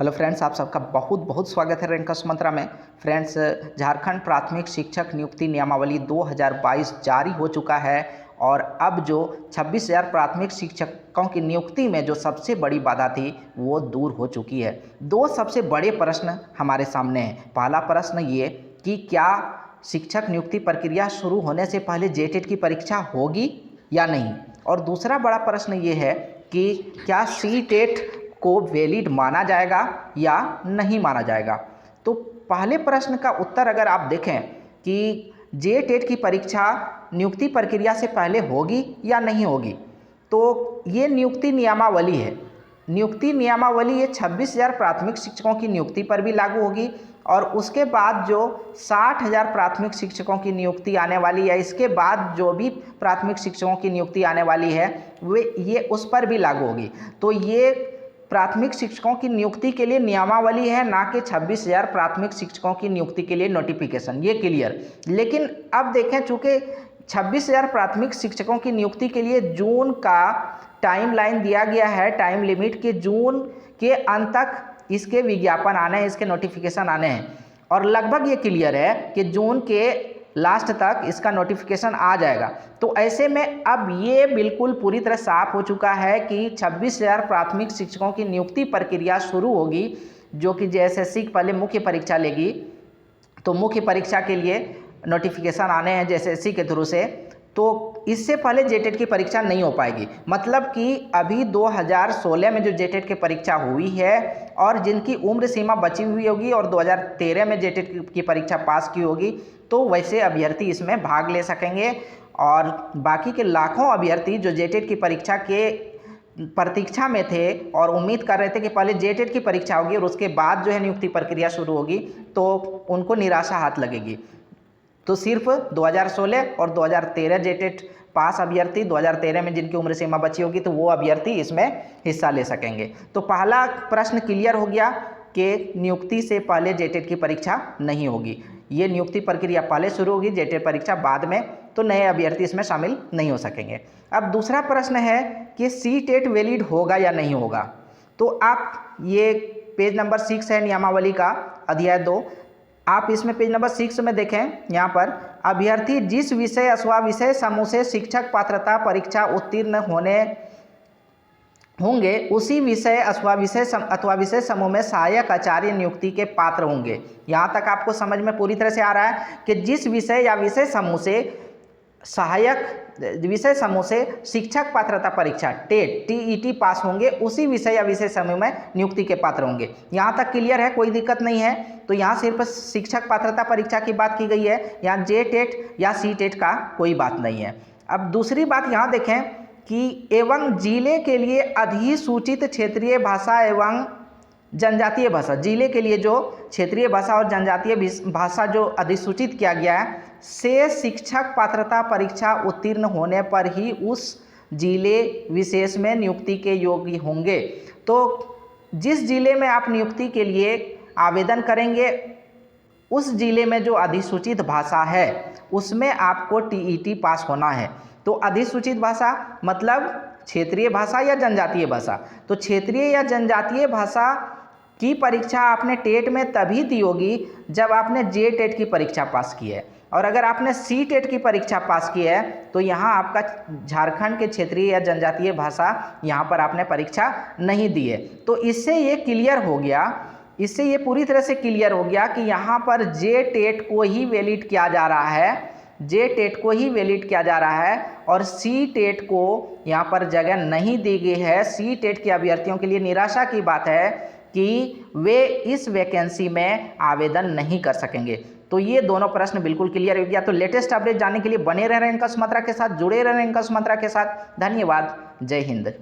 Hello friends, आप सबका बहुत बहुत स्वागत है रैंकर्स मंत्रा में। फ्रेंड्स, झारखंड प्राथमिक शिक्षक नियुक्ति नियमावली 2022 जारी हो चुका है और अब जो 26,000 प्राथमिक शिक्षकों की नियुक्ति में जो सबसे बड़ी बाधा थी वो दूर हो चुकी है। दो सबसे बड़े प्रश्न हमारे सामने हैं। पहला प्रश्न ये कि क्या शिक्षक नियुक्ति प्रक्रिया शुरू होने से पहले जेटेट की परीक्षा होगी या नहीं, और दूसरा बड़ा प्रश्न ये है कि क्या सीटेट को वैलिड माना जाएगा या नहीं माना जाएगा। तो पहले प्रश्न का उत्तर अगर आप देखें कि जेटेट की परीक्षा नियुक्ति प्रक्रिया से पहले होगी या नहीं होगी, तो ये नियुक्ति नियमावली है। नियुक्ति नियमावली ये 26,000 प्राथमिक शिक्षकों की नियुक्ति पर भी लागू होगी और उसके बाद जो 60,000 प्राथमिक शिक्षकों की नियुक्ति आने वाली है, इसके बाद जो भी प्राथमिक शिक्षकों की नियुक्ति आने वाली है ये उस पर भी लागू होगी। तो ये प्राथमिक शिक्षकों की नियुक्ति के लिए नियमावली है, ना कि 26,000 प्राथमिक शिक्षकों की नियुक्ति के लिए नोटिफिकेशन। ये क्लियर। लेकिन अब देखें, चूँकि 26,000 प्राथमिक शिक्षकों की नियुक्ति के लिए जून का टाइम लाइन दिया गया है, टाइम लिमिट के जून के अंत तक इसके विज्ञापन आने हैं, इसके नोटिफिकेशन आने हैं और लगभग ये क्लियर है कि जून के लास्ट तक इसका नोटिफिकेशन आ जाएगा। तो ऐसे में अब ये बिल्कुल पूरी तरह साफ हो चुका है कि 26,000 प्राथमिक शिक्षकों की नियुक्ति प्रक्रिया शुरू होगी, जो कि जेएसएससी पहले मुख्य परीक्षा लेगी। तो मुख्य परीक्षा के लिए नोटिफिकेशन आने हैं जेएसएससी के थ्रू से, तो इससे पहले जेटेट की परीक्षा नहीं हो पाएगी। मतलब कि अभी 2016 में जो जेटेट की परीक्षा हुई है और जिनकी उम्र सीमा बची हुई होगी और 2013 में जेटेट की परीक्षा पास की होगी, तो वैसे अभ्यर्थी इसमें भाग ले सकेंगे और बाकी के लाखों अभ्यर्थी जो जेटेट की परीक्षा के प्रतीक्षा में थे और उम्मीद कर रहे थे कि पहले जेटेट की परीक्षा होगी और उसके बाद जो है नियुक्ति प्रक्रिया शुरू होगी, तो उनको निराशा हाथ लगेगी। तो सिर्फ 2016 और 2013 जेटेट पास अभ्यर्थी, 2013 में जिनकी उम्र सीमा बची होगी, तो वो अभ्यर्थी इसमें हिस्सा ले सकेंगे। तो पहला प्रश्न क्लियर हो गया कि नियुक्ति से पहले जेटेट की परीक्षा नहीं होगी। ये नियुक्ति प्रक्रिया पहले शुरू होगी, जेटेट परीक्षा बाद में, तो नए अभ्यर्थी इसमें शामिल नहीं हो सकेंगे। अब दूसरा प्रश्न है कि सीटेट वैलिड होगा या नहीं होगा। तो आप ये पेज नंबर 6 है नियमावली का, अध्याय 2, आप इसमें पेज नंबर 6 में देखें, यहाँ पर अभ्यर्थी जिस विषय अथवा विषय समूह से शिक्षक पात्रता परीक्षा उत्तीर्ण होंगे उसी विषय अथवा विषय समूह में सहायक आचार्य नियुक्ति के पात्र होंगे। यहाँ तक आपको समझ में पूरी तरह से आ रहा है कि जिस विषय या विषय समूह से शिक्षक पात्रता परीक्षा टीईटी पास होंगे, उसी विषय या विषय समूह में नियुक्ति के पात्र होंगे। यहाँ तक क्लियर है, कोई दिक्कत नहीं है। तो यहाँ सिर्फ शिक्षक पात्रता परीक्षा की बात की गई है, यहाँ जेटेट या सीटेट का कोई बात नहीं है। अब दूसरी बात यहाँ देखें कि एवं जिले के लिए अधिसूचित क्षेत्रीय भाषा एवं जनजातीय भाषा, जिले के लिए जो क्षेत्रीय भाषा और जनजातीय भाषा जो अधिसूचित किया गया है, से शिक्षक पात्रता परीक्षा उत्तीर्ण होने पर ही उस जिले विशेष में नियुक्ति के योग्य होंगे। तो जिस जिले में आप नियुक्ति के लिए आवेदन करेंगे, उस जिले में जो अधिसूचित भाषा है उसमें आपको टीईटी पास होना है। तो अधिसूचित भाषा मतलब क्षेत्रीय भाषा या जनजातीय भाषा। तो क्षेत्रीय या जनजातीय भाषा की परीक्षा आपने टेट में तभी दी होगी जब आपने जेटेट की परीक्षा पास की है, और अगर आपने सीटेट की परीक्षा पास की है तो यहाँ आपका झारखंड के क्षेत्रीय या जनजातीय भाषा यहाँ पर आपने परीक्षा नहीं दी है। तो इससे ये क्लियर हो गया, इससे ये पूरी तरह से क्लियर हो गया कि यहाँ पर जेटेट को ही वैलिड किया जा रहा है, जेटेट को ही वैलिड किया जा रहा है और सीटेट को यहाँ पर जगह नहीं दी गई है। सीटेट के अभ्यर्थियों के लिए निराशा की बात है कि वे इस वैकेंसी में आवेदन नहीं कर सकेंगे। तो ये दोनों प्रश्न बिल्कुल क्लियर हो गया। तो लेटेस्ट अपडेट जानने के लिए बने रह रहे हैं रैंकर्स मंत्रा के साथ, जुड़े रह रहे हैं रैंकर्स मंत्रा के साथ। धन्यवाद। जय हिंद।